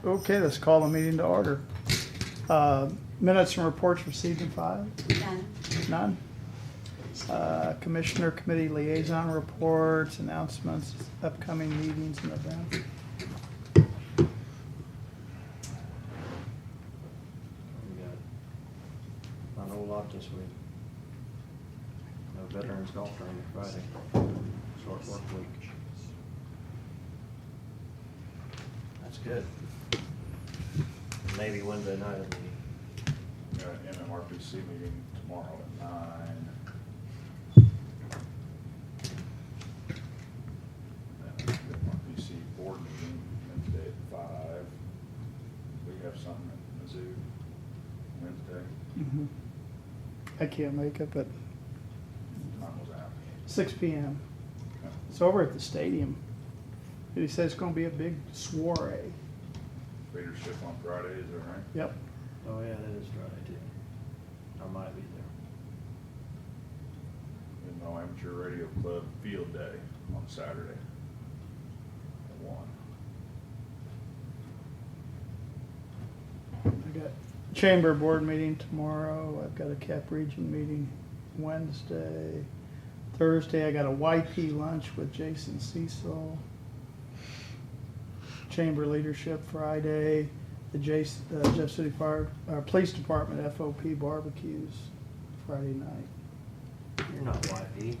Okay, let's call the meeting to order. Minutes and reports received and filed? None. None? Commissioner committee liaison reports, announcements, upcoming meetings and events. We got not a whole lot this week. No Veterans Golf Tournament Friday. Short work week. That's good. Maybe Wednesday night will be. MMRPC meeting tomorrow at 9. Then MMRPC board meeting Wednesday at 5. We have something at Mizzou Wednesday. Mhm. I can't make it, but What time was that? 6 p.m. Okay. It's over at the stadium. He said it's gonna be a big soiree. Leadership on Friday, is that right? Yep. Oh yeah, that is Friday too. I might be there. And no Amateur Radio Club Field Day on Saturday at 1. I got chamber board meeting tomorrow. I've got a Cap Region meeting Wednesday. Thursday, I got a YP lunch with Jason Cecil. Chamber leadership Friday. The Jeff City Fire Police Department FOP barbecues Friday night. You're not YP.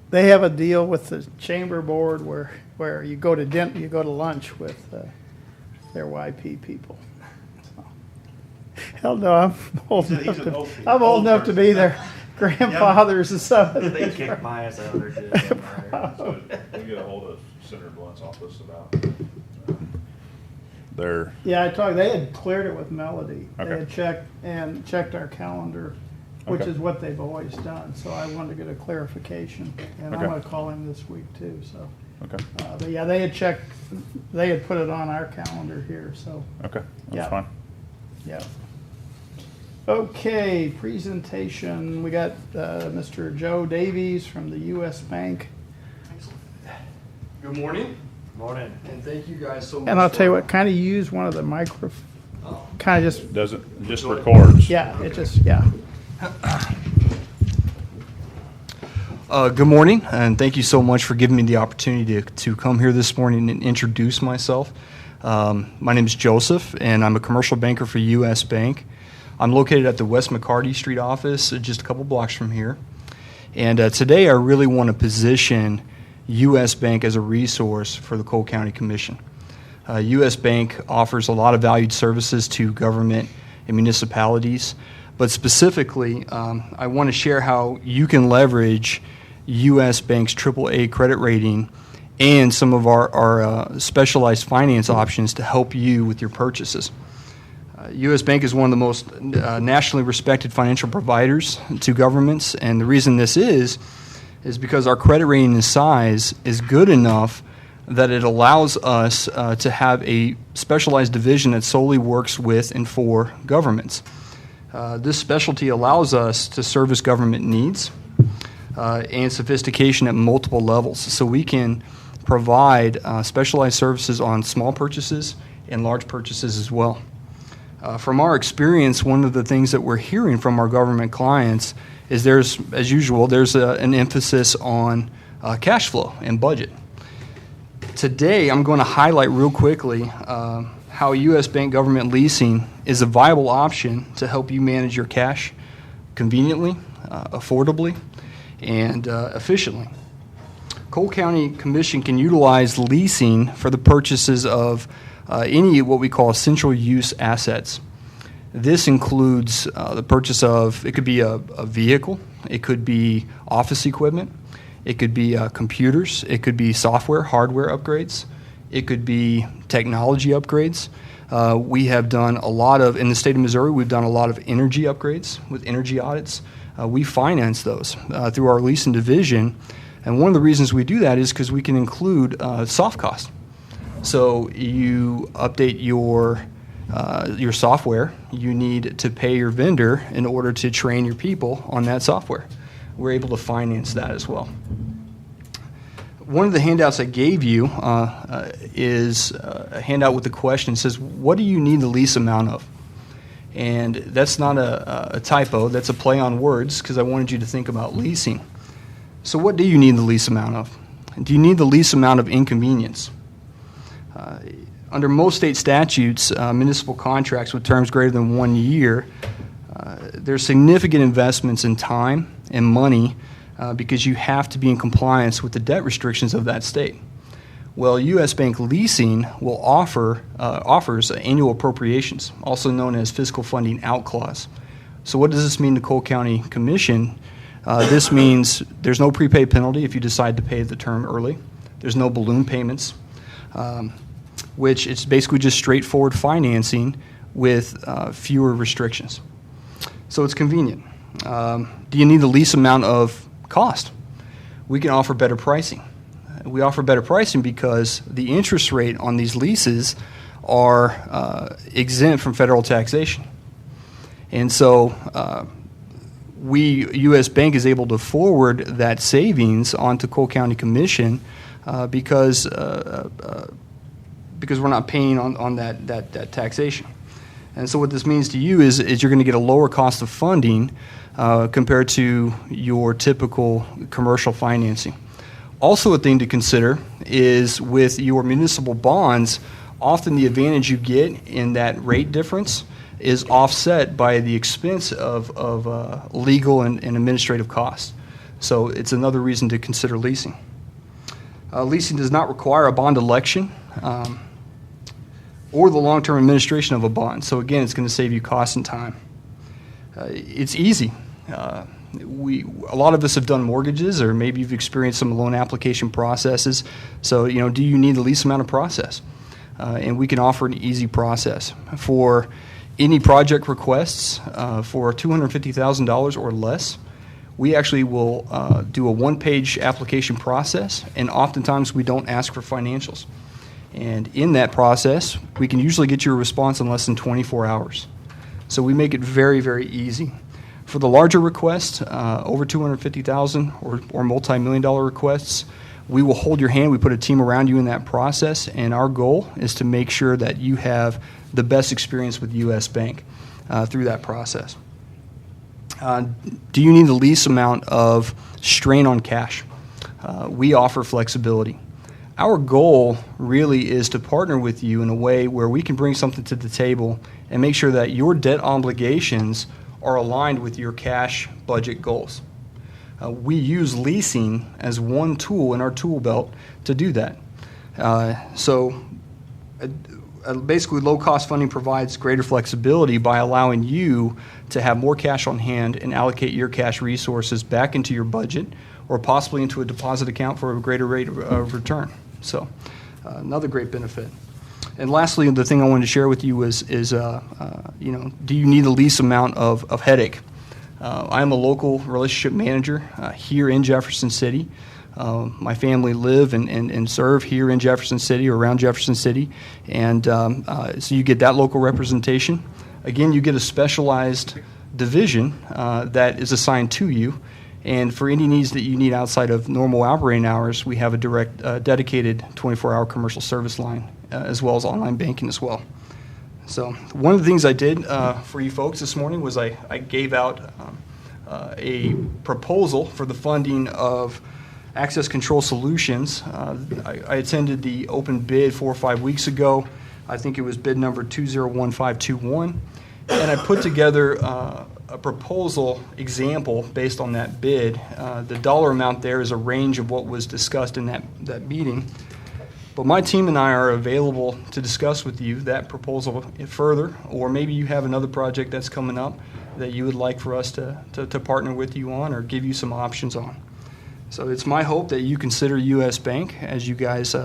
They have a deal with the chamber board where you go to lunch with their YP people. So, hell no, I'm old enough to be their grandfathers and stuff. They kicked my ass out of their shit. So we get a hold of Senator Blunt's office about their. Yeah, they had cleared it with Melody. They Okay. had checked our calendar, which Okay. is what they've always done. So I wanted to get a clarification, and I'm Okay. going to call him this week too. So, Okay. but yeah, they had put it on our calendar here. So Okay. That's Yeah. fine. yeah. Okay, presentation. We got Mr. Joe Davies from the U.S. Bank, Good morning, Morning. and thank you guys so much. and I'll tell you what, kind of use one of the kind of just Just records. yeah, it just yeah. Good morning, and thank you so much for giving me the opportunity to come here this morning and introduce myself. My name is Joseph, and I'm a commercial banker for U.S. Bank. I'm located at the West McCarty Street office, just a couple blocks from here. And today I really want to position U.S. Bank as a resource for the Cole County Commission. U.S. Bank offers a lot of valued services to government and municipalities, but specifically, I want to share how you can leverage U.S. Bank's AAA credit rating and some of our specialized finance options to help you with your purchases. U.S. Bank is one of the most nationally respected financial providers to governments, and the reason this is because our credit rating and size is good enough that it allows us to have a specialized division that solely works with and for governments. This specialty allows us to service government needs and sophistication at multiple levels, so we can provide specialized services on small purchases and large purchases as well. From our experience, one of the things that we're hearing from our government clients is there's an emphasis on cash flow and budget. Today, I'm going to highlight real quickly how U.S. Bank government leasing is a viable option to help you manage your cash conveniently, affordably, and efficiently. Cole County Commission can utilize leasing for the purchases of any what we call essential use assets. This includes the purchase of, it could be a vehicle, it could be office equipment, it could be computers, it could be software, hardware upgrades, it could be technology upgrades. We have done a lot of, in the state of Missouri, we've done a lot of energy upgrades with energy audits. We finance those through our leasing division, and one of the reasons we do that is because we can include soft costs. So you update your software, you need to pay your vendor in order to train your people on that software. We're able to finance that as well. one of the handouts I gave you is a handout with a question. It says, what do you need the lease amount of? And that's not a typo. That's a play on words because I wanted you to think about leasing. So what do you need the lease amount of? Do you need the least amount of inconvenience? Under most state statutes, municipal contracts with terms greater than 1 year, there's significant investments in time and money because you have to be in compliance with the debt restrictions of that state. Well, U.S. Bank Leasing will offers annual appropriations, also known as fiscal funding out clause. So what does this mean to Cole County Commission? This means there's no prepaid penalty if you decide to pay the term early. There's no balloon payments, which it's basically just straightforward financing with fewer restrictions. So it's convenient. Do you need the least amount of cost? We can offer better pricing. We offer better pricing because the interest rate on these leases are exempt from federal taxation. And so U.S. Bank is able to forward that savings onto Cole County Commission because we're not paying on that taxation. And so what this means to you is you're going to get a lower cost of funding compared to your typical commercial financing. Also a thing to consider is with your municipal bonds, often the advantage you get in that rate difference is offset by the expense of legal and administrative costs. So it's another reason to consider leasing. Leasing does not require a bond election or the long-term administration of a bond. So again, it's going to save you cost and time. It's easy. A lot of us have done mortgages, or maybe you've experienced some loan application processes. So, do you need the least amount of process? And we can offer an easy process. For any project requests for $250,000 or less, we actually will do a one-page application process, and oftentimes we don't ask for financials. And in that process, we can usually get you a response in less than 24 hours. So we make it very, very easy. For the larger requests, over $250,000 or multi-million-dollar requests, we will hold your hand. We put a team around you in that process, and our goal is to make sure that you have the best experience with U.S. Bank through that process. Do you need the least amount of strain on cash? We offer flexibility. Our goal really is to partner with you in a way where we can bring something to the table and make sure that your debt obligations are aligned with your cash budget goals. We use leasing as one tool in our tool belt to do that. Basically, low-cost funding provides greater flexibility by allowing you to have more cash on hand and allocate your cash resources back into your budget or possibly into a deposit account for a greater rate of return. So another great benefit. And lastly, the thing I wanted to share with you is do you need the least amount of headache? I am a local relationship manager here in Jefferson City. My family live and serve here in Jefferson City or around Jefferson City, and so you get that local representation. Again, you get a specialized division that is assigned to you, and for any needs that you need outside of normal operating hours, we have a direct, dedicated 24-hour commercial service line, as well as online banking as well. So one of the things I did for you folks this morning was I gave out a proposal for the funding of Access Control Solutions. I attended the open bid 4 or 5 weeks ago. I think it was bid number 201521. And I put together a proposal example based on that bid. The dollar amount there is a range of what was discussed in that meeting. But my team and I are available to discuss with you that proposal further, or maybe you have another project that's coming up that you would like for us to partner with you on or give you some options on. So it's my hope that you consider U.S. Bank as you guys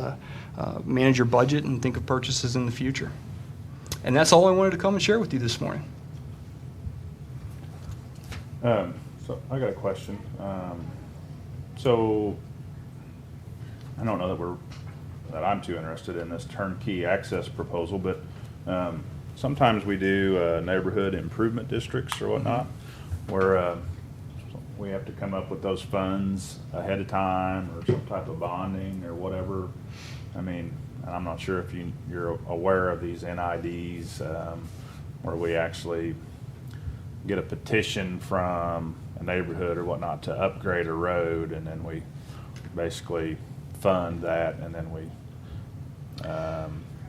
manage your budget and think of purchases in the future. And that's all I wanted to come and share with you this morning. So I got a question. So I don't know that I'm too interested in this turnkey access proposal, but sometimes we do neighborhood improvement districts or whatnot, where we have to come up with those funds ahead of time or some type of bonding or whatever? I mean, I'm not sure if you're aware of these NIDs, where we actually get a petition from a neighborhood or whatnot to upgrade a road, and then we basically fund that, and then we,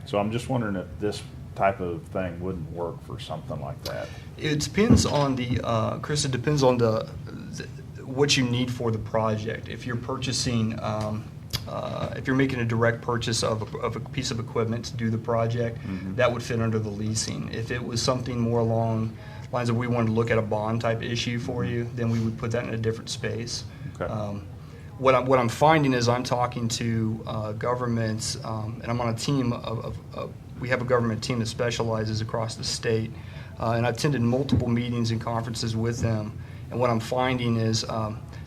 so I'm just wondering if this type of thing wouldn't work for something like that. It depends on the, Chris, it depends on what you need for the project. If you're purchasing, if you're making a direct purchase of a piece of equipment to do the project, that would fit under the leasing. If it was something more along lines of we wanted to look at a bond type issue for you, then we would put that in a different space. Okay. What I'm finding is I'm talking to governments, and I'm on a team we have a government team that specializes across the state, and I've attended multiple meetings and conferences with them. And what I'm finding is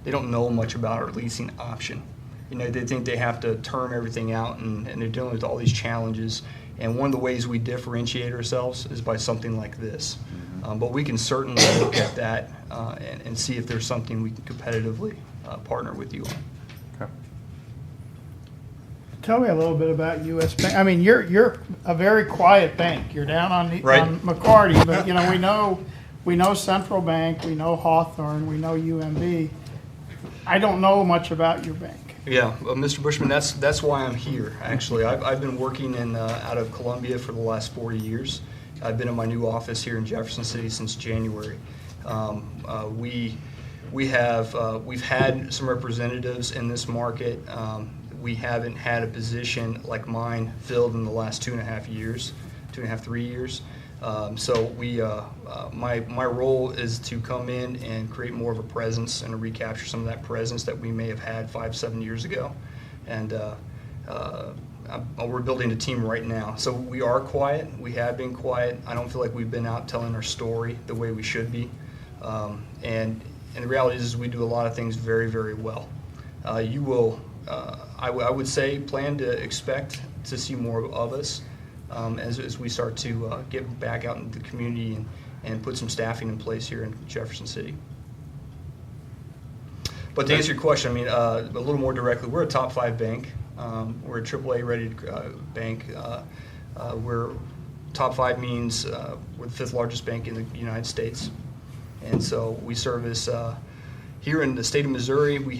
they don't know much about our leasing option. You know, they think they have to term everything out, and they're dealing with all these challenges. And one of the ways we differentiate ourselves is by something like this. But we can certainly look at that and see if there's something we can competitively partner with you on. Okay. Tell me a little bit about U.S. Bank. I mean, you're a very quiet bank. You're down on Right. on McCarty, but you know we know Central Bank, we know Hawthorne, we know UMB. I don't know much about your bank. Yeah, Mr. Bushman, that's why I'm here, actually. I've been working out of Columbia for the last 40 years. I've been in my new office here in Jefferson City since January. We've had some representatives in this market. We haven't had a position like mine filled in the last 2.5 years, 3 years. So my role is to come in and create more of a presence and to recapture some of that presence that we may have had 5-7 years ago. And we're building a team right now. So we are quiet. We have been quiet. I don't feel like we've been out telling our story the way we should be. And the reality is we do a lot of things very, very well. You will, I would say, plan to expect to see more of us as we start to get back out into the community and put some staffing in place here in Jefferson City. But to answer your question, I mean, a little more directly, we're a top 5 bank. We're a AAA rated bank. We're top 5 means we're the 5th largest bank in the United States. And so we service, here in the state of Missouri, we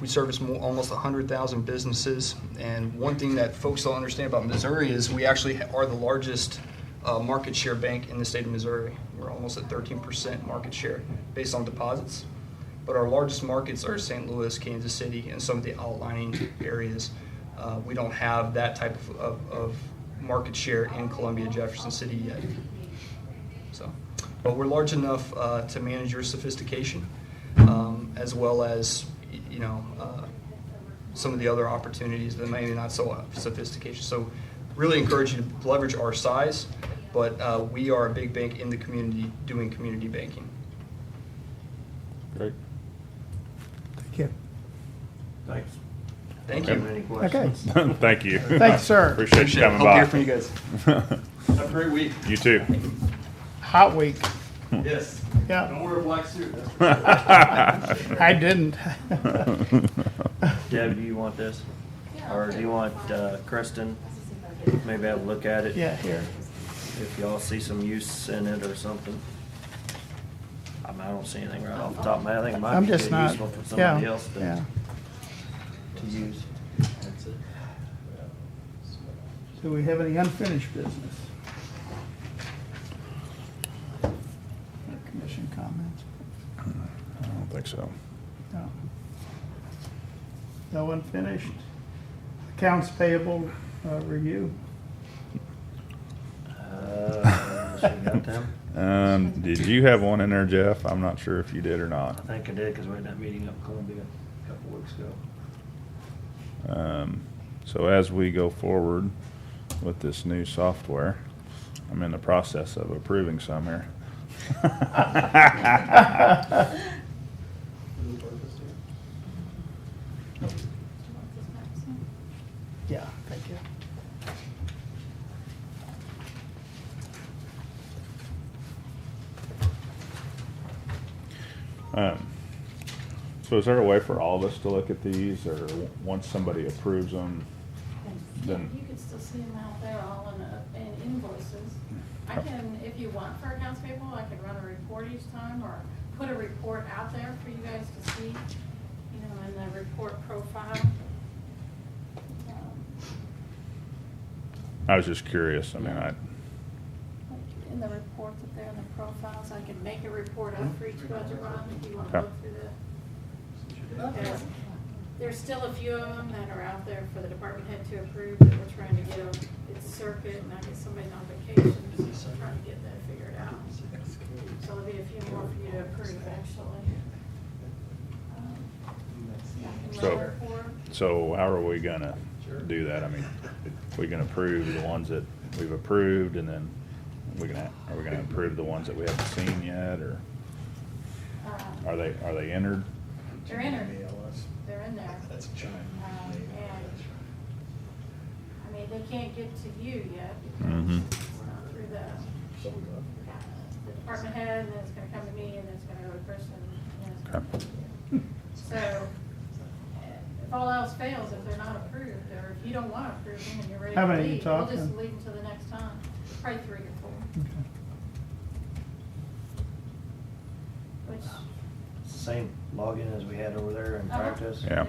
service almost 100,000 businesses. And one thing that folks don't understand about Missouri is we actually are the largest market share bank in the state of Missouri. We're almost at 13% market share based on deposits. But our largest markets are St. Louis, Kansas City, and some of the outlying areas. We don't have that type of market share in Columbia, Jefferson City yet. So, but we're large enough to manage your sophistication, as well as some of the other opportunities that maybe not so sophistication. So, really encourage you to leverage our size, but we are a big bank in the community doing community banking. Great. Thank you. Thanks. Thank Have you. any Okay. questions? Thank you. Thanks, sir. Appreciate you coming Hope by. to hear from you guys. Have a great week. You too. Hot week. Yes. Yeah, Don't wear a black suit. That's for sure. I didn't. Deb, do you want this? Or do you want Kristen, maybe have a look at it? Yeah, here. If y'all see some use in it or something. I mean, I don't see anything right off the top of my head. I think it might I'm be just not, useful for yeah, somebody else yeah. to use. Do we have any unfinished business? Commission comments? I don't think so. No. No unfinished? Accounts payable review? We got them? Did you have one in there, Jeff? I'm not sure if you did or I not. think I did, because we had that meeting up in Columbia a couple weeks ago. So as we go forward with this new software, I'm in the process of approving some here. Yeah, thank you. So is there a way for all of us to look at these, or once somebody approves them, then? You could still see them out there all in invoices. I can, if you want for accounts payable, I could run a report each time or put a report out there for you guys to see, in the report profile. I was just curious, I mean, Like in the reports up there in the profiles, I can make a report up for each budget run if you want to Okay. look through there's still a few of them that are out there for the department head to approve that we're trying to get its circuit, and I guess somebody's on vacation, so we're trying to get that figured out. So there'll be a few more for you to approve actually. I can So- run a report. so how are we gonna do that? I mean, we can approve the ones that we've approved, and then are we gonna approve the ones that we haven't seen yet, or are they entered? They're entered. They're in there. And, I mean, they can't get to you yet because Mhm. it's not through the department head, and then it's gonna come to me, and then it's gonna go to Kristen, and then it's gonna come to you. So, if all else fails, if they're not approved, or if you don't wanna approve them and you're ready How to many you leave, we'll just talking? leave them till the next time. Probably 3 or 4, which. It's the same login as we had over there in practice. Yeah.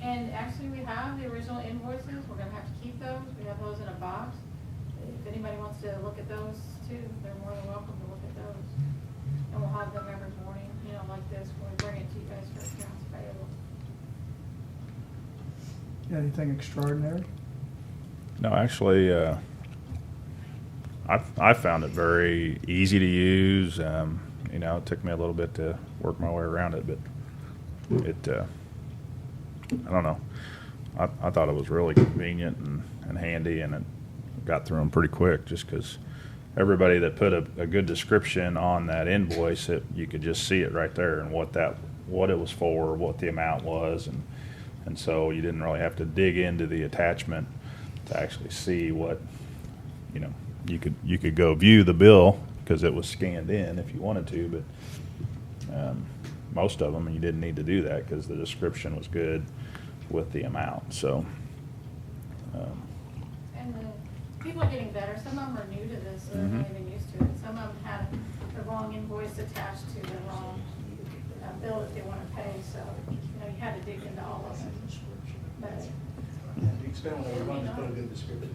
And actually, we have the original invoices, we're gonna have to keep those, we have those in a box. If anybody wants to look at those too, they're more than welcome to look at those. And we'll have them every morning, like this, when we bring it to you guys for accounts payable. Anything extraordinary? No, actually, I found it very easy to use. It took me a little bit to work my way around it, but I don't know. I thought it was really convenient and handy, and it got through them pretty quick, just because everybody that put a good description on that invoice, you could just see it right there, and what it was for, what the amount was, and so you didn't really have to dig into the attachment to actually see what, you could go view the bill because it was scanned in if you wanted to, but most of them you didn't need to do that because the description was good with the amount. So And the people are getting better, some of them are new to this, so they're not even used to it. Some of them had the wrong invoice attached to the wrong bill that they want to pay, so, you had to dig into all of them. But, You can spend whatever you want to put a good description.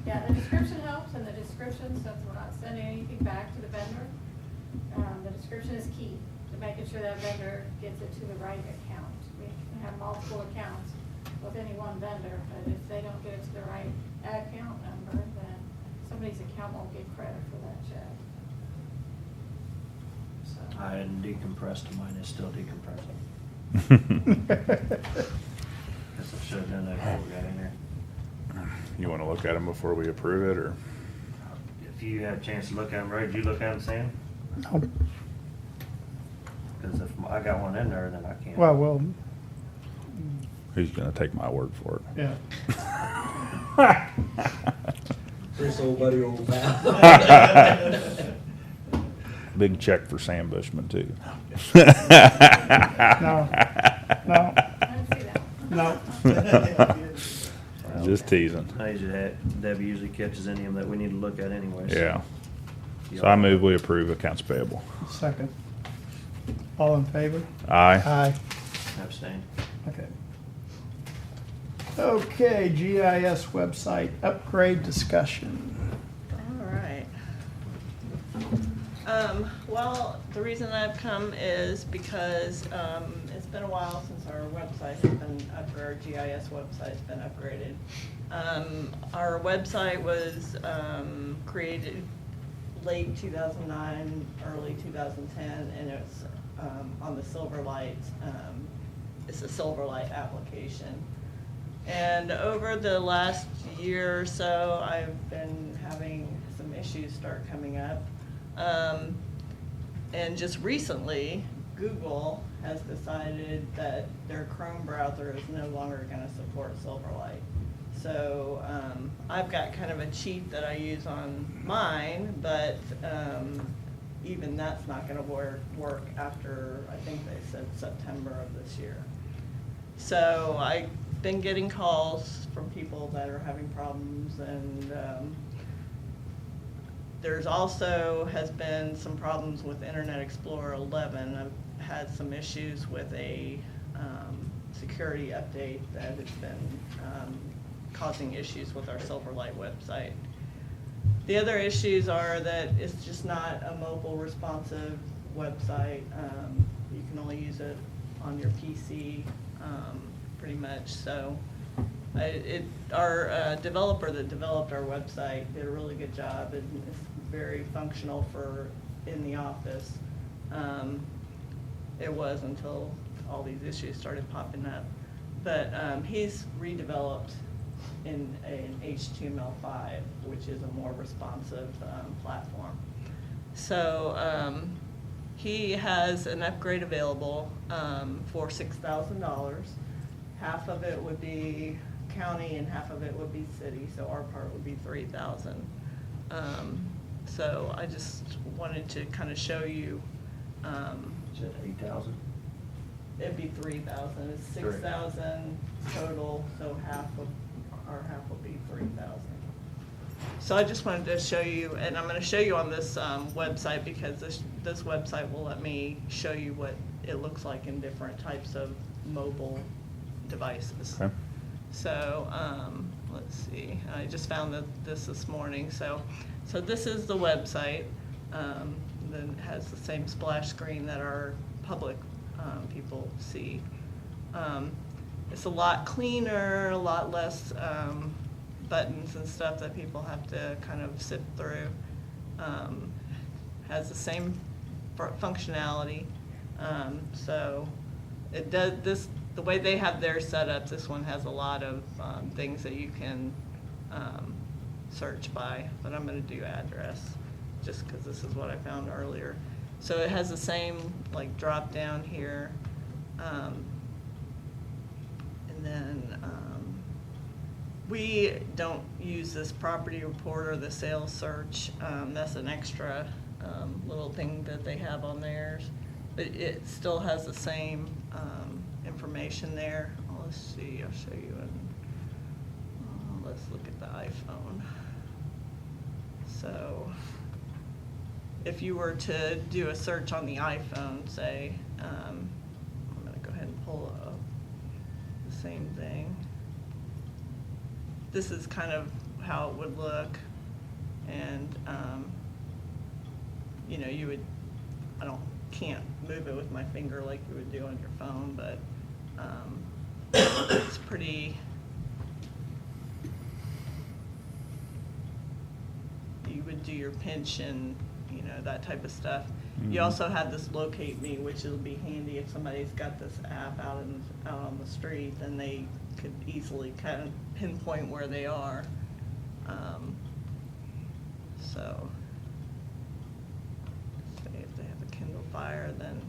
yeah, the description helps, and the description, since we're not sending anything back to the vendor, the description is key to making sure that vendor gets it to the right account. We can have multiple accounts with any one vendor, but if they don't get it to the right account number, then somebody's account won't get credit for that check. So, I hadn't decompressed, mine is still decompressing. Guess I should have done that before we got in there. you want to look at them before we approve it, or? If you had a chance to look at them, Ray, did you look at them, Sam? No. Because if I got one in there, then I can't. Well, Who's going to take my word for it? yeah. Chris, old buddy, old pal. Big check for Sam Bushman too. No. I didn't see that. No. Just teasing. I usually Debbie usually catches any of them that we need to look at anyway. Yeah. So I move we approve accounts payable. Second. All in favor? Aye. Aye. Abstain. Okay. Okay, GIS website upgrade discussion. All right. Well, the reason I've come is because it's been a while since our website has been our GIS website's been upgraded. Our website was created late 2009, early 2010, and it's on the Silverlight. It's a Silverlight application. And over the last year or so, I've been having some issues start coming up. And just recently, Google has decided that their Chrome browser is no longer going to support Silverlight. So I've got kind of a cheat that I use on mine, but even that's not gonna work after, I think they said September of this year. So I've been getting calls from people that are having problems, and there's also has been some problems with Internet Explorer 11. I've had some issues with a security update that has been causing issues with our Silverlight website. The other issues are that it's just not a mobile responsive website. You can only use it on your PC, pretty much. So our developer that developed our website did a really good job, and it's very functional for in the office. It was until all these issues started popping up. But he's redeveloped in an HTML5, which is a more responsive platform. So he has an upgrade available for $6,000. Half of it would be county and half of it would be city, so our part would be $3,000. So I just wanted to kind of show you, Is it 8,000? it'd be $3,000. It's $6,000 total, so our half will be $3,000. So I just wanted to show you, and I'm going to show you on this website, because this website will let me show you what it looks like in different types of mobile devices. Okay. So let's see. I just found this morning. So this is the website. Then it has the same splash screen that our public people see. It's a lot cleaner, a lot less buttons and stuff that people have to kind of sift through. Has the same functionality. So it does this, the way they have theirs set up, this one has a lot of things that you can search by, but I'm going to do address just because this is what I found earlier. So it has the same like drop down here. And then we don't use this property report or the sales search. That's an extra little thing that they have on theirs. But it still has the same information there. Let's see, I'll show you. Let's look at the iPhone. So if you were to do a search on the iPhone, say, I'm going to go ahead and pull up the same thing. This is kind of how it would look, and you know, you would, can't move it with my finger like you would do on your phone, but it's pretty. You would do your pinch and, you know, that type of stuff. You also have this locate me, which will be handy if somebody's got this app out on the street, then they could easily kind of pinpoint where they are. So, say if they have a Kindle Fire, then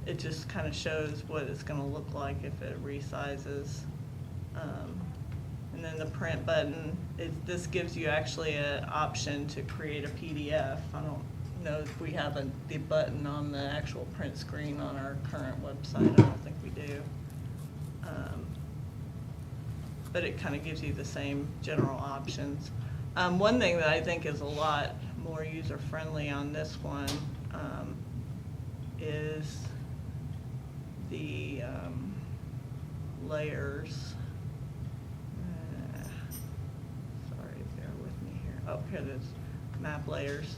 it just kind of shows what it's going to look like if it resizes. And then the print button, this gives you actually an option to create a PDF. I don't know if we have the button on the actual print screen on our current website. I don't think we do. But it kind of gives you the same general options. One thing that I think is a lot more user-friendly on this one is the layers. Sorry, bear with me here. Oh, here it is, map layers.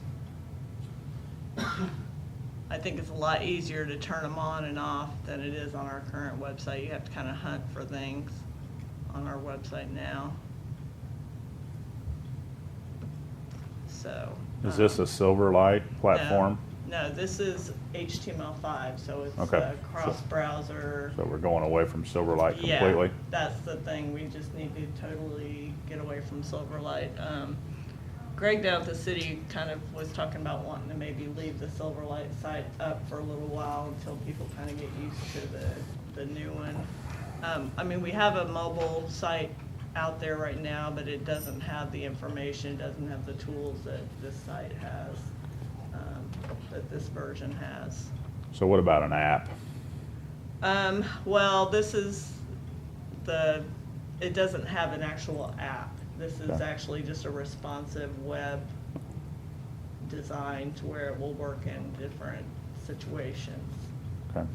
I think it's a lot easier to turn them on and off than it is on our current website. You have to kind of hunt for things on our website now. So. Is this a Silverlight platform? No, this is HTML5, so it's Okay. cross-browser. So we're going away from Silverlight Yeah, completely? that's the thing. We just need to totally get away from Silverlight. Greg down at the city kind of was talking about wanting to maybe leave the Silverlight site up for a little while until people kind of get used to the new one. I mean, we have a mobile site out there right now, but it doesn't have the information, doesn't have the tools that this site has. that this version has. So what about an app? Well, this is it doesn't have an actual app. This is Okay. actually just a responsive web design to where it will work in different situations. Okay.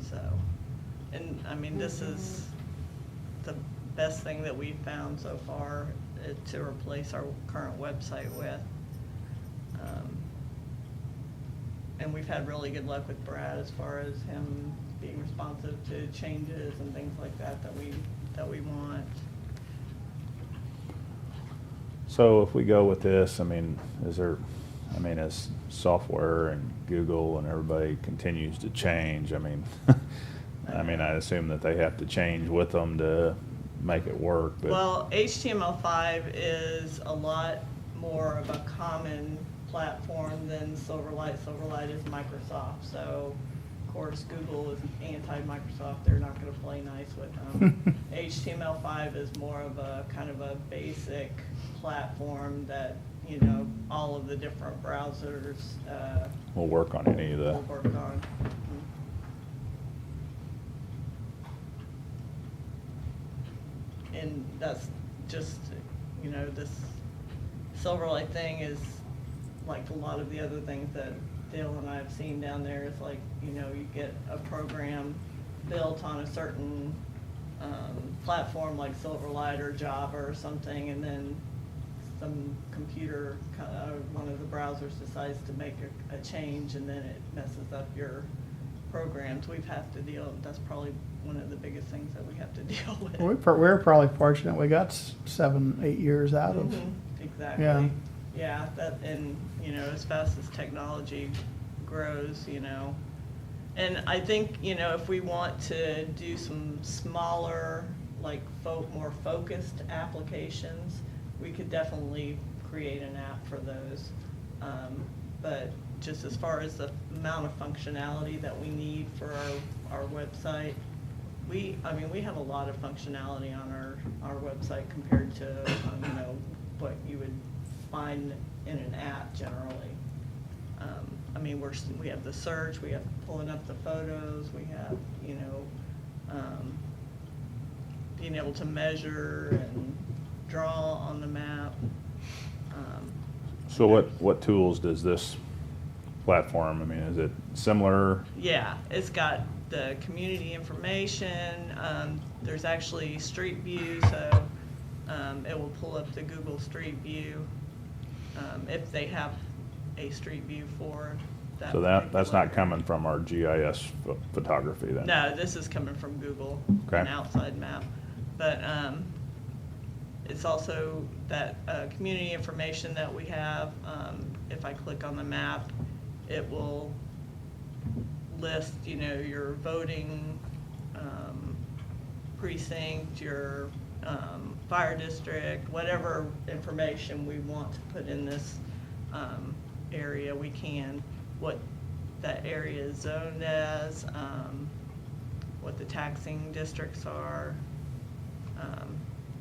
So, and I mean, this is the best thing that we've found so far to replace our current website with. And we've had really good luck with Brad as far as him being responsive to changes and things like that that we want. So if we go with this, I mean, as software and Google and everybody continues to change, I mean, I assume that they have to change with them to make it work, but. Well, HTML5 is a lot more of a common platform than Silverlight. Silverlight is Microsoft, so of course Google is anti-Microsoft. They're not going to play nice with them. HTML5 is more of a kind of a basic platform that, you know, all of the different browsers We'll work on any of the. will work on. And that's just, you know, this Silverlight thing is like a lot of the other things that Dale and I have seen down there. It's like, you know, you get a program built on a certain platform like Silverlight or Java or something, and then some computer, one of the browsers decides to make a change, and then it messes up your programs. That's probably one of the biggest things that we have to deal with. We're probably fortunate, we got 7, 8 years out of. Mhm, exactly. Yeah. Yeah, and, you know, as fast as technology grows, you know. And I think, you know, if we want to do some smaller, like more focused applications, we could definitely create an app for those. But just as far as the amount of functionality that we need for our website, we have a lot of functionality on our website compared to, you know, what you would find in an app generally. I mean, we have the search, we have pulling up the photos, we have, you know, being able to measure and draw on the map. So what tools does this platform, I mean, is it similar? Yeah, it's got the community information. There's actually Street View, so it will pull up the Google Street View if they have a Street View for that. So that's particular- not coming from our GIS photography then? No, this is coming from Google, Okay. an outside map. But it's also that community information that we have. If I click on the map, it will list, you know, your voting precinct, your fire district, whatever information we want to put in this area, we can. What that area is zoned as, what the taxing districts are.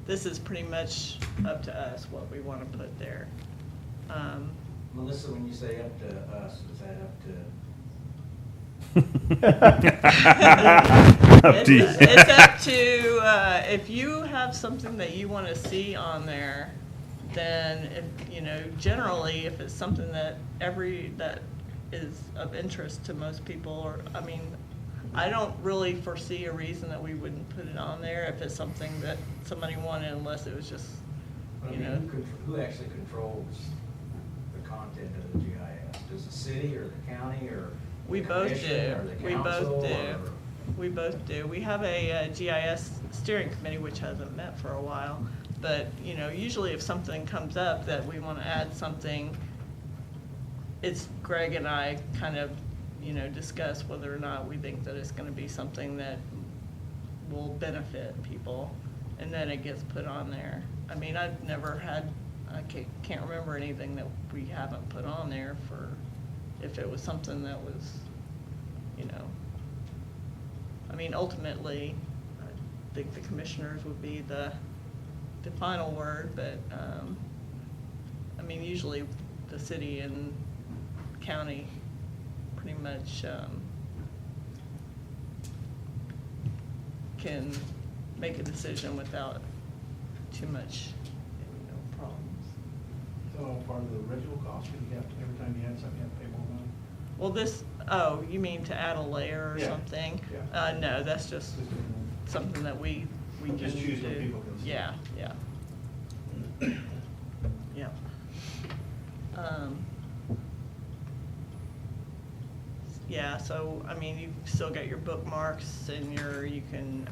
This is pretty much up to us what we want to put there. Melissa, when you say up to us, is that up to? Up to you. It's up to, if you have something that you want to see on there, then, if, you know, generally, if it's something that is of interest to most people, or, I mean, I don't really foresee a reason that we wouldn't put it on there if it's something that somebody wanted, unless it was just, I you mean, know. who actually controls the content of the GIS? Does the city or the county or We the both commission do. or the We both council do. or- We both do. We have a GIS steering committee, which hasn't met for a while. But, you know, usually if something comes up that we want to add something, it's Greg and I kind of, you know, discuss whether or not we think that it's going to be something that will benefit people. And then it gets put on there. I mean, I can't remember anything that we haven't put on there for, if it was something that was, you know, I mean, ultimately, I think the commissioners would be the final word, but I mean, usually the city and county pretty much can make a decision without too much, problems. So part of the original cost, you have to, every time you add something, you have to pay more money? Well, you mean to add a layer or Yeah. something? Yeah. No, that's just something that we can do. Just choose what people can see. Yeah. Yeah. Yeah, so, I mean, you've still got your bookmarks and you can,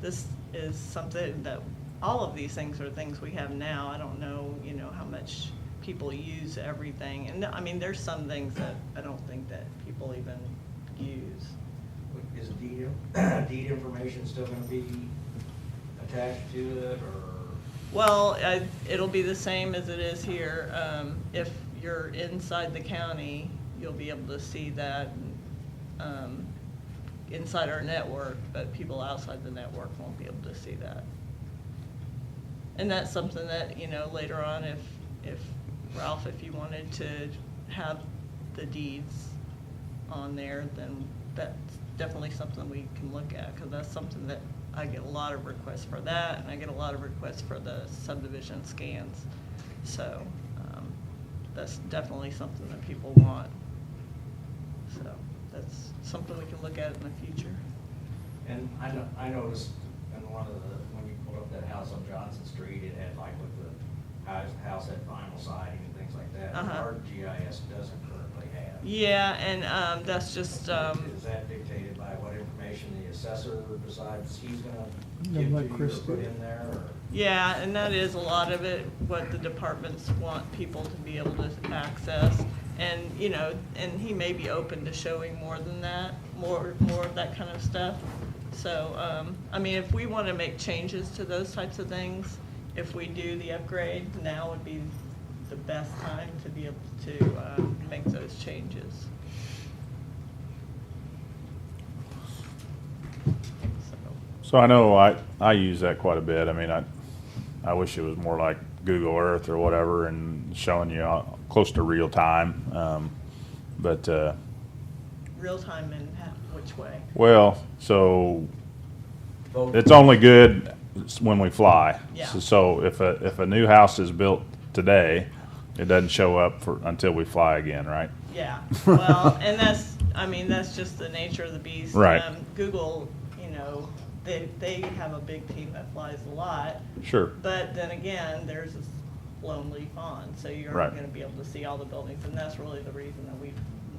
this is something that, all of these things are things we have now. I don't know, how much people use everything. And, I mean, there's some things that I don't think that people even use. Is deed information still gonna be attached to it, or? Well, it'll be the same as it is here. If you're inside the county, you'll be able to see that inside our network, but people outside the network won't be able to see that. And that's something that, later on, if Ralph, if you wanted to have the deeds on there, then that's definitely something we can look at, because that's something that I get a lot of requests for that, and I get a lot of requests for the subdivision scans. So that's definitely something that people want. So that's something we can look at in the future. And I noticed in when you pulled up that house on Johnson Street, it had like with the house had vinyl siding and things like that. Uh-huh. Our GIS doesn't currently have. Yeah, and that's just, Is that dictated by what information the assessor decides he's gonna Yeah, give to like you or Chris put did. in there, or? yeah, and that is a lot of it, what the departments want people to be able to access. And, and he may be open to showing more than that, more of that kind of stuff. So, I mean, if we want to make changes to those types of things, if we do the upgrade, now would be the best time to be able to make those changes. So I know I use that quite a bit. I mean, I wish it was more like Google Earth or whatever and showing you close to real time. But Real time in which way? well, so Vote. it's only good when we fly. Yeah. So if a new house is built today, it doesn't show up until we fly again, right? Yeah, well, and that's just the nature of the beast. Right. Google, they have a big team that flies a lot, Sure. but then again, there's this lone leaf on, so you Right. aren't gonna be able to see all the buildings, and that's really the reason that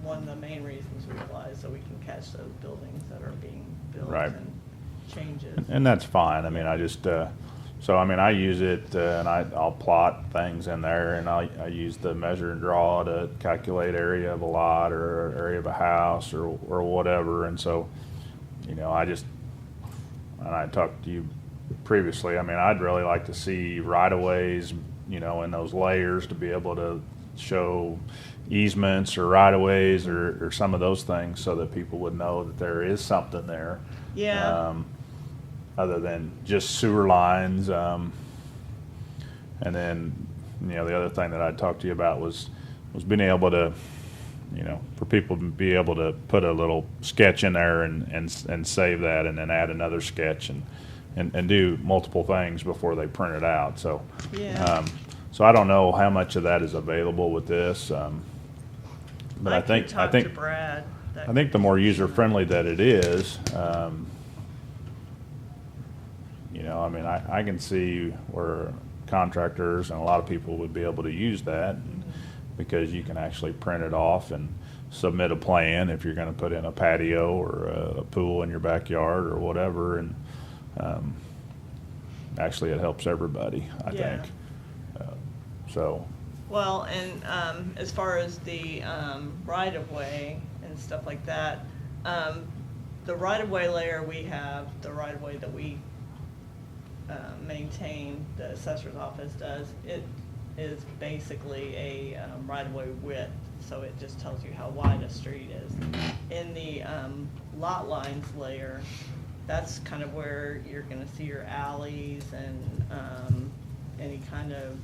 one of the main reasons we fly, so we can catch those buildings that are being built Right. and changes. And that's fine. I mean, I just, I use it, and I'll plot things in there, and I use the measure and draw to calculate area of a lot or area of a house or whatever. And so, and I talked to you previously, I mean, I'd really like to see right-of-ways, in those layers to be able to show easements or right-of-ways or some of those things so that people would know that there is something there. Yeah. Other than just sewer lines. And then, the other thing that I talked to you about was being able to, for people to be able to put a little sketch in there and save that and then add another sketch and do multiple things before they print it out. So, Yeah. So I don't know how much of that is available with this. But I could think talk to Brad. I think the more user-friendly that it is, I mean, I can see where contractors and a lot of people would be able to use that because you can actually print it off and submit a plan if you're going to put in a patio or a pool in your backyard or whatever. And actually, it helps everybody, I Yeah. think. So. Well, and as far as the right-of-way and stuff like that, the right-of-way layer we have, the right-of-way that we maintain, the assessor's office does, it is basically a right-of-way width, so it just tells you how wide a street is. In the lot lines layer, that's kind of where you're gonna see your alleys and any kind of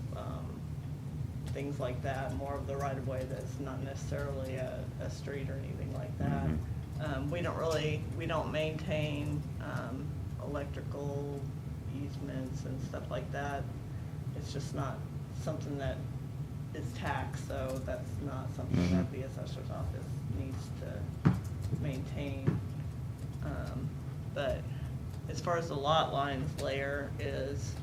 things like that, more of the right of way that's not necessarily a street or anything like that. We don't maintain, electrical easements and stuff like that. It's just not something that is taxed, so that's not something that the assessor's office needs to maintain. But as far as the lot lines layer is,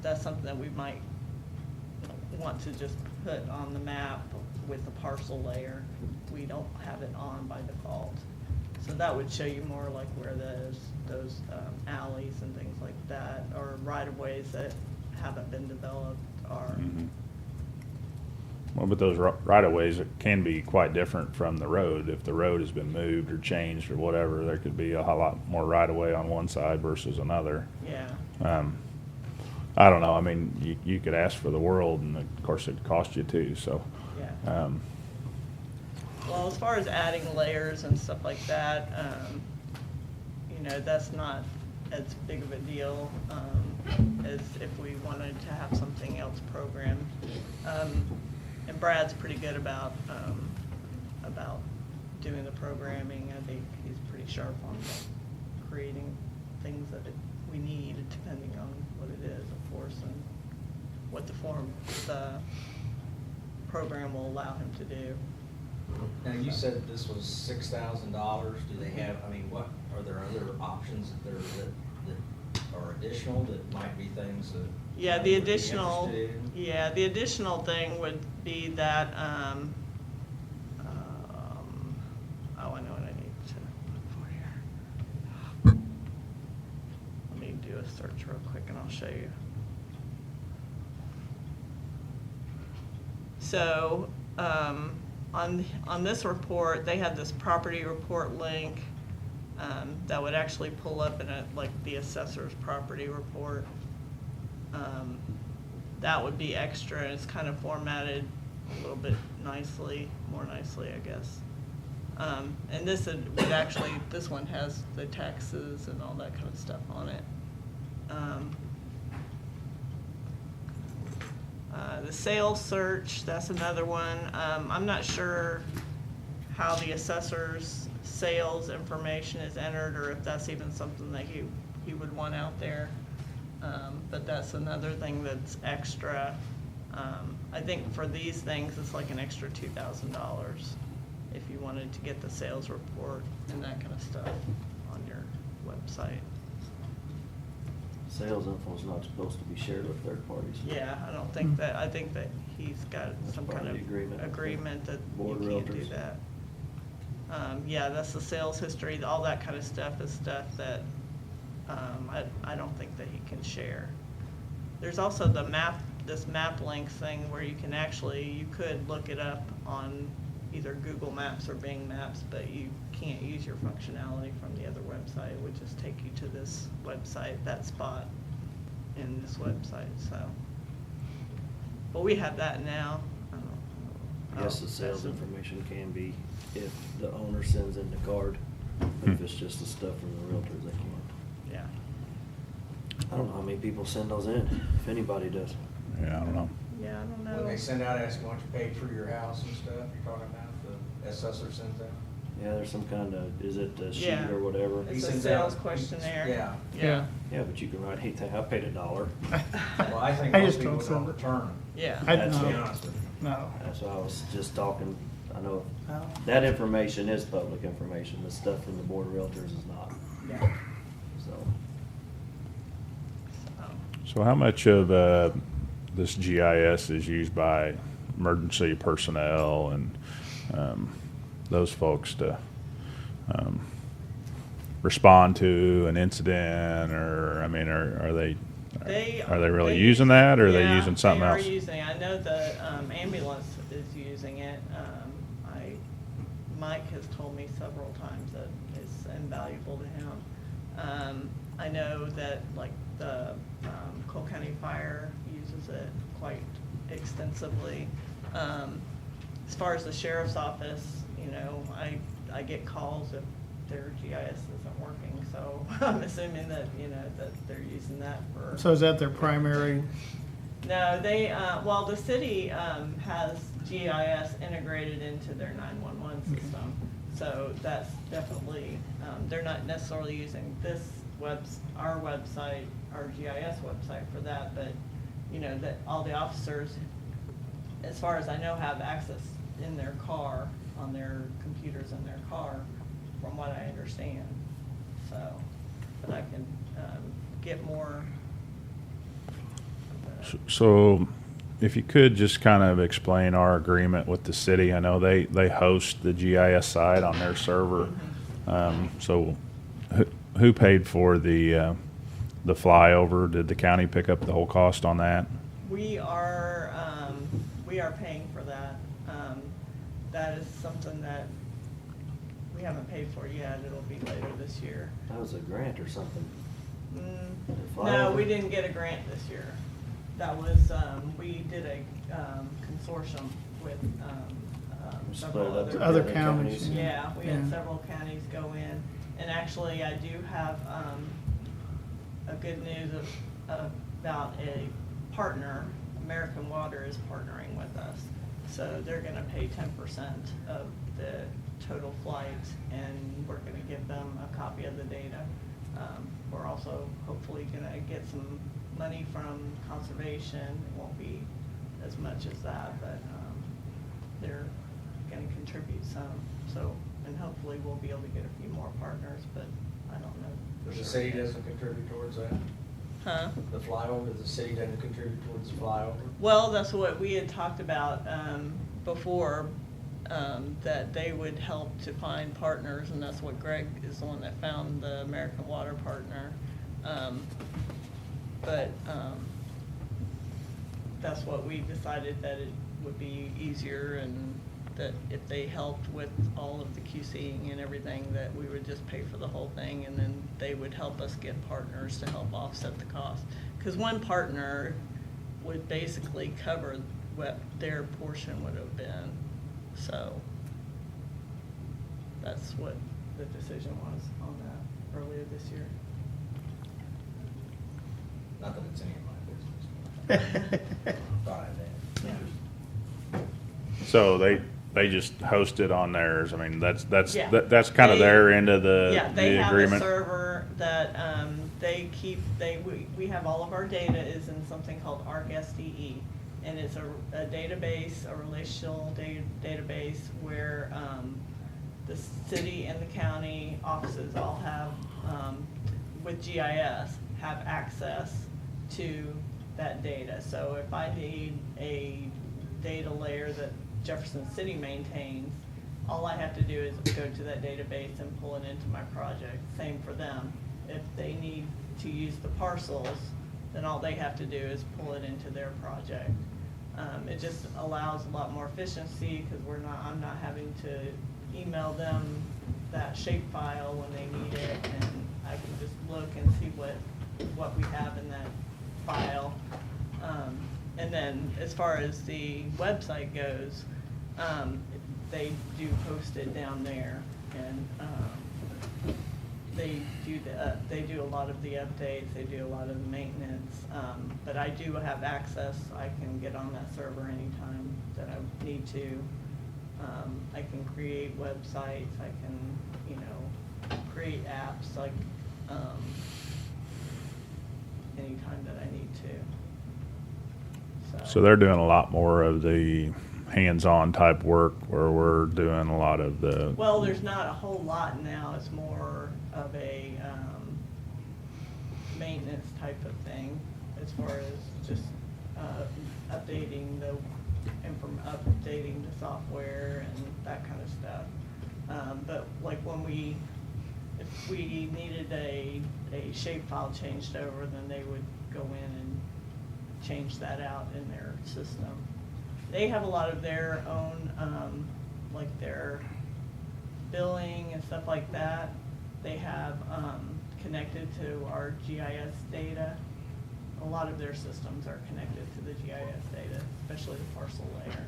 that's something that we might want to just put on the map with the parcel layer. We don't have it on by default. So that would show you more like where those alleys and things like that, or right-of-ways that haven't been developed are. Well, but those right-of-ways can be quite different from the road. If the road has been moved or changed or whatever, there could be a whole lot more right-of-way on one side versus another. Yeah. I don't know. I mean, you could ask for the world, and of course it'd cost you too, so. Yeah. Well, as far as adding layers and stuff like that, that's not as big of a deal as if we wanted to have something else programmed. And Brad's pretty good about doing the programming. I think he's pretty sharp on creating things that we need, depending on what it is, of course, and what the program will allow him to do. Now, you said this was $6,000. Do they have, what, are there other options that are additional that might be things that? Yeah, you the would be additional, interested in? yeah, the additional thing would be that, I know what I need to look for here. Let me do a search real quick and I'll show you. So, on this report, they have this property report link that would actually pull up in like the assessor's property report. That would be extra, and it's kind of formatted a little bit more nicely, I guess. And this one has the taxes and all that kind of stuff on it. The sales search, that's another one. I'm not sure how the assessor's sales information is entered, or if that's even something that he would want out there. But that's another thing that's extra. I think for these things, it's like an extra $2,000 if you wanted to get the sales report and that kind of stuff on your website. Sales info is not supposed to be shared with third parties. Yeah, I don't think that, I think that he's got That's some part kind of of the agreement that Board you can't do realtors. that. Yeah, that's the sales history, all that kind of stuff is stuff that, I don't think that he can share. There's also this map link thing where you could look it up on either Google Maps or Bing Maps, but you can't use your functionality from the other website. It would just take you to this website, that spot in this website, so. But we have that now. I guess the sales information can be if the owner sends in the card. If it's just the stuff from the realtors, they can't. Yeah. I don't know how many people send those in, if anybody does. Yeah, I don't know. Yeah, I don't know. When they send out asking what you paid for your house and stuff, you're talking about the assessor sends out? Yeah, there's some kind of, is it a sheet Yeah. or whatever? He It's a sends sales out- questionnaire. Yeah. Yeah. Yeah, but you can write, hey, I paid $1. Well, I think I most just people don't don't send it. return them, Yeah. That's to be No. honest with you. No. That's why I was just talking, I know No. that information is public information, the stuff from the Board of Realtors is not, Yeah. so. So how much of this GIS is used by emergency personnel and those folks to respond to an incident, or I mean, are they really using that, or are they using something else? They are using it. I know the ambulance is using it. Mike has told me several times that it's invaluable to him. I know that like the Cole County Fire uses it quite extensively. As far as the sheriff's office, I get calls if their GIS isn't working, so I'm assuming that, that they're using that for. So is that their primary No, they, well, the city has GIS integrated into their 911 system. So that's definitely, they're not necessarily using our website, our GIS website for that, but, you know, that all the officers, as far as I know, have access in their car, on their computers in their car, from what I understand. So, but I can get more. So if you could just kind of explain our agreement with the city. I know they host the GIS site on their server. So who paid for the flyover? Did the county pick up the whole cost on that? We are paying for that. That is something that we haven't paid for yet. It'll be later this year. That was a grant or something. No, Flyover? we didn't get a grant this year. That was, we did a consortium with several Split it up to Other the counties. Yeah, we had Yeah. several counties go in, and actually, I do have a good news about a partner. American Water is partnering with us, so they're gonna pay 10% of the total flight, and we're gonna give them a copy of the data. We're also hopefully gonna get some money from conservation. It won't be as much as that, but they're gonna contribute some, so, and hopefully we'll be able to get a few more partners, but I don't know. for The sure city yet. doesn't contribute towards that? Huh? The flyover, the city doesn't contribute towards the flyover? Well, that's what we had talked about before, that they would help to find partners, and that's what Greg is the one that found the American Water partner. But that's what we decided, that it would be easier, and that if they helped with all of the QCing and everything, that we would just pay for the whole thing, and then they would help us get partners to help offset the cost. Because one partner would basically cover what their portion would have been, so that's what the decision was on that earlier this year. Not that it's any of my business. Thought I did. Yeah. So they just host it on theirs. I mean, that's Yeah. that's kind of They- their end of the Yeah, they the have a agreement. server that they keep, we have all of our data is in something called ArcSDE. And it's a database, a relational database where the city and the county offices all have, with GIS, have access to that data. So if I need a data layer that Jefferson City maintains, all I have to do is go to that database and pull it into my project. Same for them. If they need to use the parcels, then all they have to do is pull it into their project. It just allows a lot more efficiency, because I'm not having to email them that shape file when they need it, and I can just look and see what we have in that file. And then as far as the website goes, they do post it down there, and they do a lot of the updates, they do a lot of the maintenance, but I do have access. I can get on that server anytime that I need to. I can create websites, I can, create apps, like, anytime that I need to. So they're doing a lot more of the hands-on type work, where we're doing a lot of the. Well, there's not a whole lot now. It's more of a maintenance type of thing, as far as just updating the software and that kind of stuff. But like if we needed a shapefile changed over, then they would go in and change that out in their system. They have a lot of their own, like their billing and stuff like that. They have connected to our GIS data. A lot of their systems are connected to the GIS data, especially the parcel layer.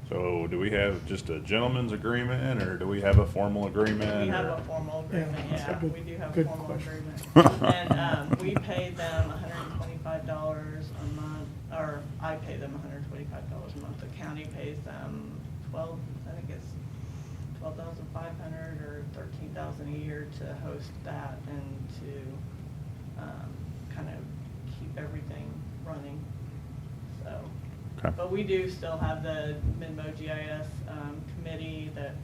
So do we have just a gentleman's agreement, or do we have a formal agreement? We have or- a formal agreement, Yeah, that's a yeah, good- we do have a good formal question. agreement. And we pay them $125 $125 a month, or I pay them $125 a month. The county pays them I think it's $12,500 or $13,000 a year to host that and to kind of keep everything running. So, Okay. but we do still have the Midmo GIS committee that,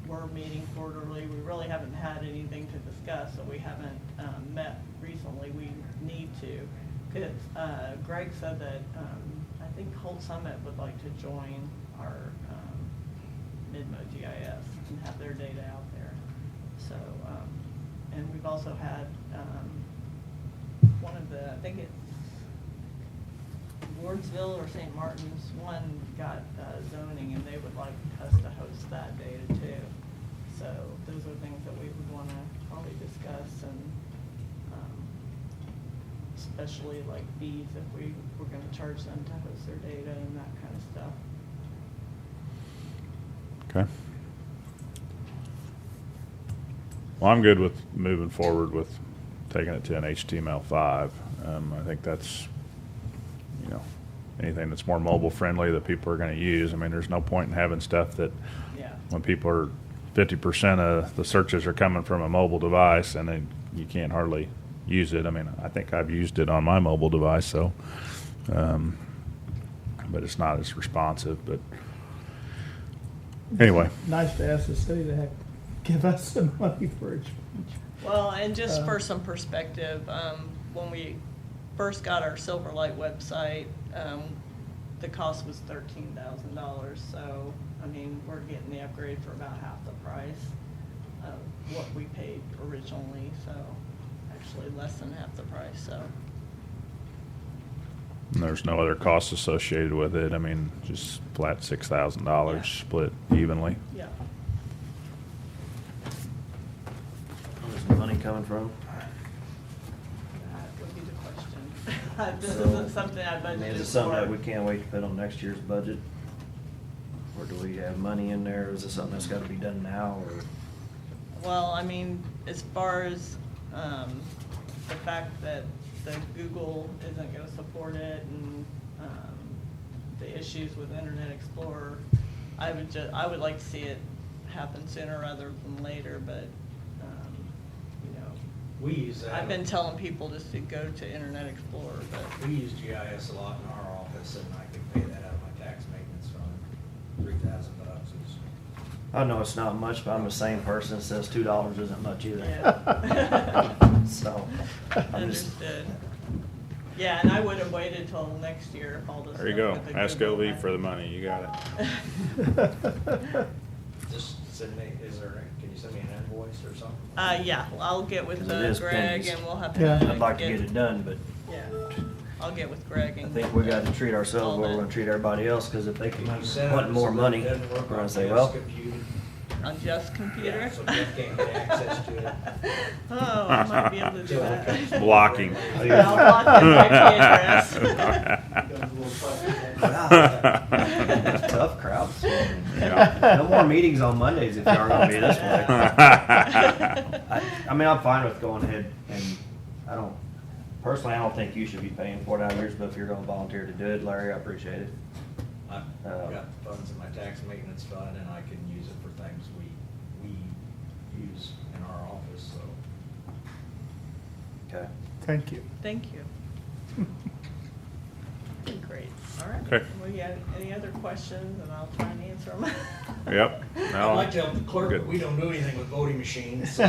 we're meeting quarterly. We really haven't had anything to discuss, so we haven't met recently. We need to. Because Greg said that I think Holt Summit would like to join our Midmo GIS and have their data out there. So, and we've also had one of the, I think it's Wardsville or St. Martin's, one got zoning, and they would like us to host that data too. So those are things that we would want to probably discuss, and especially like fees, if we were going to charge them to host their data and that kind of stuff. Okay. Well, I'm good with moving forward with taking it to an HTML5. I think that's, anything that's more mobile friendly that people are going to use. I mean, there's no point in having stuff that Yeah. when people are 50% of the searches are coming from a mobile device, and then you can't hardly use it. I mean, I think I've used it on my mobile device, so, but it's not as responsive. But anyway, Nice to ask the city to give us some money for it. Well, and just for some perspective, when we first got our Silverlight website, the cost was $13,000. So, I mean, we're getting the upgrade for about half the price of what we paid originally. So, actually less than half the price. So, there's no other costs associated with it. I mean, just flat $6,000 Yeah. split evenly. yeah. Where's the money coming from? That would be the question. This So, isn't something I I mean, budgeted is it something that for. we can't wait to put on next year's budget? Or do we have money in there? Is it something that's gotta be done now, or? Well, I mean, as far as the fact that the Google isn't going to support it, and the issues with Internet Explorer, I would like to see it happen sooner rather than later. But We use that. I've been telling people just to go to Internet Explorer, but We use GIS a lot in our office, and I can pay that out of my tax maintenance fund. $3,000 is. I know it's not much, but I'm the same person that says $2 isn't much either. yeah. So, I'm just, Understood. Yeah, and I would have waited till next year if all this. There you stuff go. with the Ask Google OV had- for the money. You got it. Just send me, can you send me an invoice or something? Yeah, I'll get with 'Cause it is Greg, pennies. and we'll have Yeah. to. I'd like to get it done, but Yeah, I'll get with Greg I and. think we gotta treat ourselves all where we're that. gonna treat everybody else, cause if they Can can you set want it more so that money, it doesn't we're work gonna on say, Jeff's well, computer? On Jeff's computer? Yeah, so Jeff can't get access to it. Oh, I might be able to do that. Blocking. Yeah, I'll block his IP address. tough crowd. Yeah. No more meetings on Mondays if you are gonna be this way. I mean, I'm fine with going ahead, and personally, I don't think you should be paying for it out of yours, but if you're gonna volunteer to do it, Larry, I appreciate it. I've got funds in my tax maintenance fund, and I can use it for things we use in our office, so. Okay. Thank you. Thank you. Great, all right. Okay. Well, you have any other questions, and I'll try and answer them. Yep. No, I'd like to help the clerk, good. but we don't do anything with voting machines, so.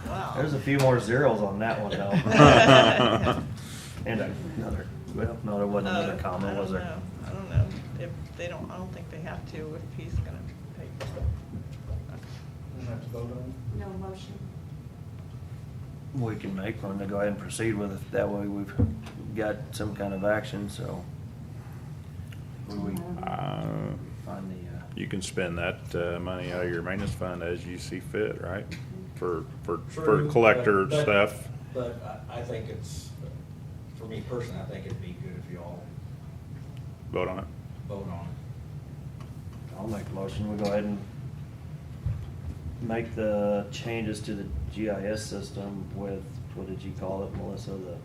Wow. There's a few more zeros on that one though. And another, well, no, there wasn't another I comment, was don't there? know. I don't know. If they don't, I don't think they have to if he's gonna pay. Don't have to vote on No motion. We can make one to go ahead and proceed with it. That way we've got some kind of action, so. We find the, You can spend that money out of your maintenance fund as you see fit, right? For True, collector but- stuff. But I think it's, for me personally, I think it'd be good if you all Vote on it. vote on it. I'll make the motion, we go ahead and make the changes to the GIS system with, what did you call it, Melissa, The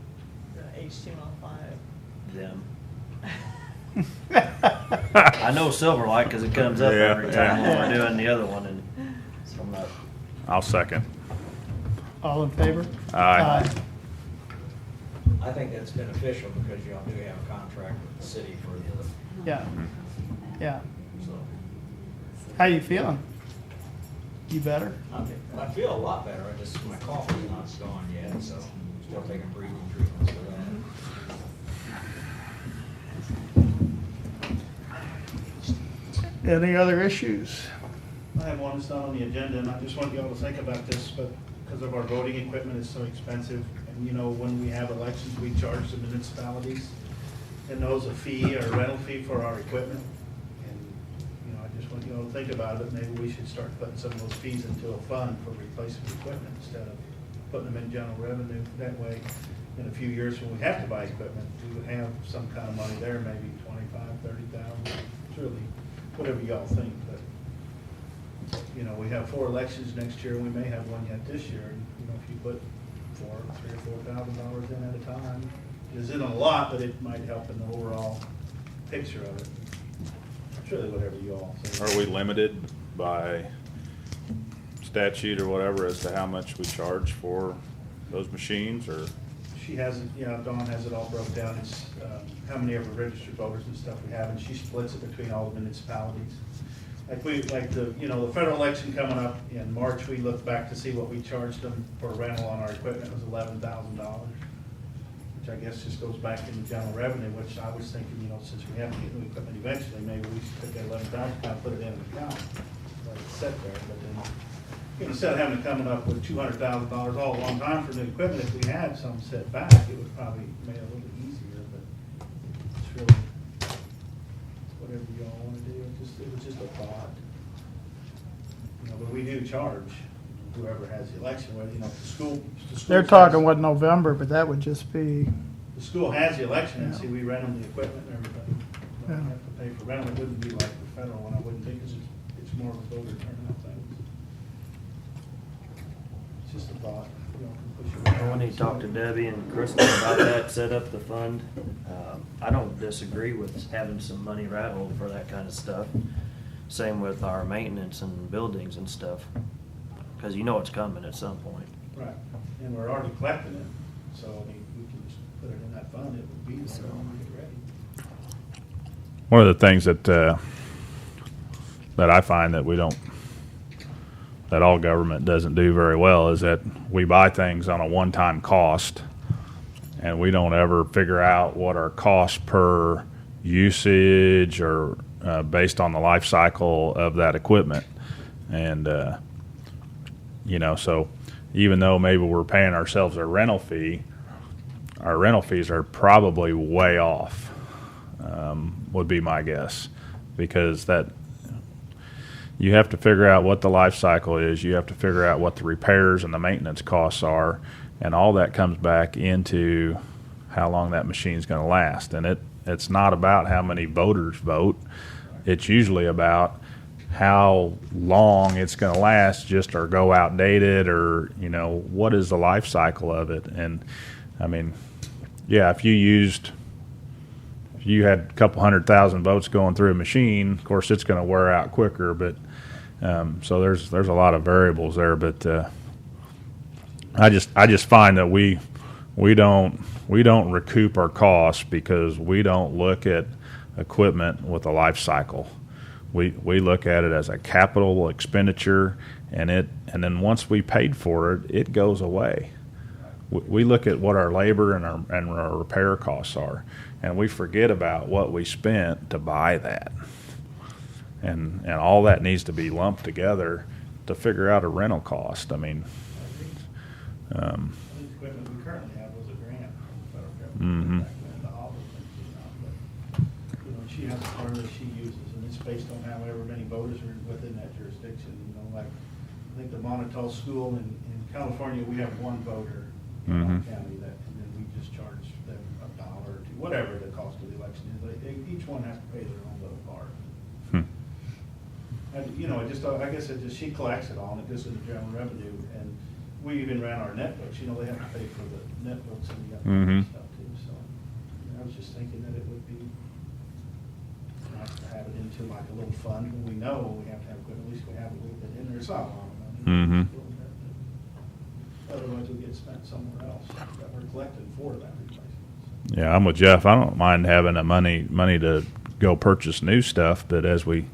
HTML5. them? I know Silverlight because it comes up Yeah, every time yeah. when we're doing the other one, and so I'm not. I'll second. All in favor? Aye. I think that's beneficial because y'all do have a contract with the city for the, Yeah, yeah. so. How you feeling? You better? I feel a lot better, I just, my cough is not gone yet, so still taking breathing treatments for that. Any other issues? I have one that's not on the agenda, and I just want y'all to think about this, but because of our voting equipment is so expensive, and you know, when we have elections, we charge the municipalities and those a fee or a rental fee for our equipment. And, you know, I just want y'all to think about it, maybe we should start putting some of those fees into a fund for replacement equipment instead of putting them in general revenue. That way, in a few years when we have to buy equipment, we would have some kind of money there, maybe 25, 30,000. It's really whatever y'all think, but you know, we have 4 elections next year, and we may have one yet this year. And, you know, if you put $3,000 or $4,000 in at a time, it isn't a lot, but it might help in the overall picture of it. It's really whatever you all think. Are we limited by statute or whatever as to how much we charge for those machines, or? She has it, yeah, Dawn has it all broke down. It's how many of our registered voters and stuff we have, and she splits it between all the municipalities. Like the, you know, the federal election coming up in March, we looked back to see what we charged them for rental on our equipment was $11,000, which I guess just goes back into general revenue, which I was thinking, you know, since we have to get new equipment eventually, maybe we should take that 11,000, kind of put it in an account, let it sit there, but then, you know, instead of having to come up with $200,000 all at one time for new equipment, if we had some set back, it would probably make it a little bit easier, but it's really whatever you all want to do. It was just a thought. You know, but we do charge whoever has the election, whether, you know, the school. They're talking what, November, but that would just be, The school has the election, and Yeah. see, we rent them the equipment and everything. We don't Yeah. have to pay for rental. It wouldn't be like the federal one, I wouldn't think, because it's more of a voter turnout thing. It's just a thought, you know, can push it I around. need to talk to Debbie and Kristen about that, set up the fund. I don't disagree with having some money rattled for that kind of stuff. Same with our maintenance and buildings and stuff, because you know it's coming at some point. Right, and we're already collecting it, so I mean, we can just put it in that fund, it would be there when we get ready. One of the things that that I find that all government doesn't do very well is that we buy things on a one-time cost, and we don't ever figure out what our cost per usage or based on the life cycle of that equipment. And you know, so even though maybe we're paying ourselves a rental fee, our rental fees are probably way off, would be my guess, because that you have to figure out what the life cycle is. You have to figure out what the repairs and the maintenance costs are, and all that comes back into how long that machine's going to last. And it's not about how many voters vote. It's usually about how long it's going to last, just or go outdated, or, you know, what is the life cycle of it. And I mean, yeah, if you had a couple 100,000 votes going through a machine, of course it's going to wear out quicker, but so there's a lot of variables there. But I just find that we don't recoup our costs because we don't look at equipment with a life cycle. We look at it as a capital expenditure, and then once we paid for it, it goes away. We look at what our labor and our repair costs are, and we forget about what we spent to buy that. And all that needs to be lumped together to figure out a rental cost. I mean, I think the equipment we currently have was a grant from the federal Mhm. government. Back when the Hobble thing came out, but, you know, she has a firm that she uses, and it's based on however many voters are within that jurisdiction. You know, like, I think the Monotol School in California, we have one voter in our Mhm. county that, and then we just charge them $1 or $2, whatever the cost of the election is. Each one has to pay their own little part. Hmm. You know, it just, I guess it just, she collects it all, and it goes into general revenue, and we even ran our netbooks, you know, they have to pay for the netbooks and the Mhm. stuff too, so. I was just thinking that it would be nice to have it into like a little fund, when we know we have to have, at least we have a little bit in there, it's not a lot of money. Mhm. It's a little bit, but Otherwise, we get spent somewhere else that we're collecting for that replacement. Yeah, I'm with Jeff. I don't mind having the money to go purchase new stuff, but as we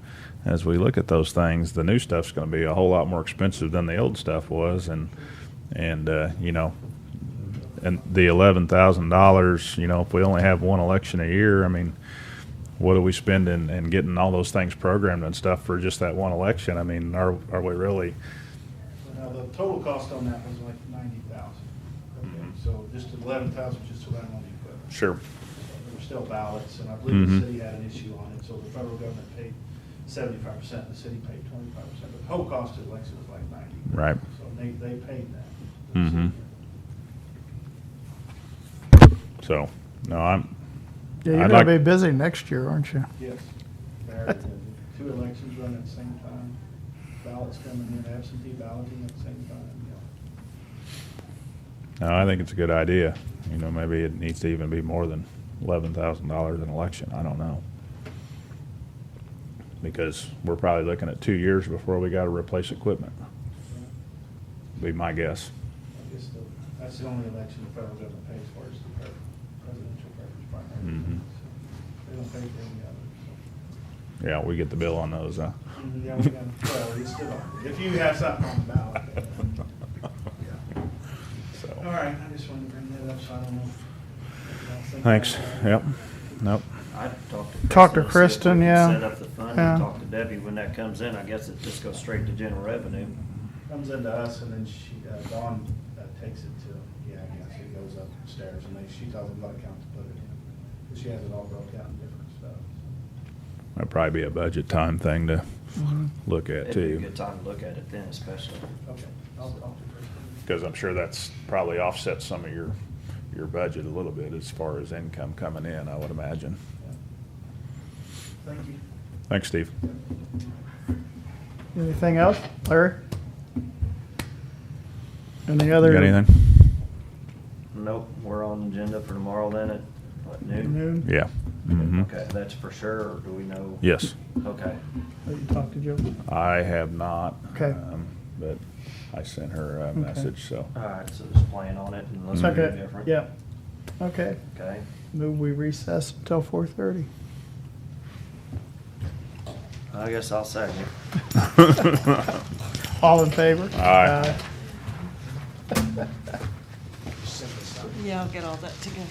look at those things, the new stuff's going to be a whole lot more expensive than the old stuff was, and you know, and the $11,000, you know, if we only have one election a year, I mean, what do we spend in getting all those things programmed and stuff for just that one election? I mean, are we really? Now, the total cost on that was like 90,000. Okay, so just 11,000 just around on the equipment. Sure. There were still ballots, and I believe Mhm. the city had an issue on it, so the federal government paid 75%, the city paid 25%, but the whole cost of the election was like 90. Right. So they paid that. Mhm. So, no, Yeah, you're I'd gonna like- be busy next year, aren't you? Yes. There, two elections run at the same time, ballots coming in, absentee balloting at the same time, yeah. no, I think it's a good idea. You know, maybe it needs to even be more than $11,000 an election. I don't know. Because we're probably looking at 2 years before we got to replace equipment. Be my guess. I guess that's the only election the federal government pays for is the presidential primary. Mhm. They don't pay for any others. Yeah, we get the bill on those, huh? Yeah, we got, well, it's still on. If you have something on the ballot. Yeah. So. All right, I just wanted to bring that up, so I don't know. what y'all think Thanks. about that. Yep. Nope. I'd talk Talk to and see if we Kristen, can yeah. Set up the fund Yeah. and talk to Debbie when that comes in. I guess it just goes straight to general revenue. Comes into us, and then she, Dawn takes it to, yeah, I guess it goes upstairs, and she tells them what account to put it in. Because she has it all broke out in different stuff. That'd probably be a budget time thing to look at It'd be a too. good time to look at it then, especially. Okay, I'll talk to Kristen. Because I'm sure that's probably offsets some of your budget a little bit as far as income coming in, I would imagine. Thank you. Thanks, Steve. Anything else, Larry? Any other? You got anything? Nope, we're on the agenda for tomorrow then at, what, noon? Noon? Yeah. Mhm. Okay, that's for sure, or do we know? Yes. Okay. Oh, you talked to Joe? I have not. Okay. But I sent her a message, so. All right, so just plan on it unless we do Okay, different. yeah. Okay, Okay. move we recess until 4:30. I guess I'll second. All in favor? Aye. Yeah, I'll get all that together.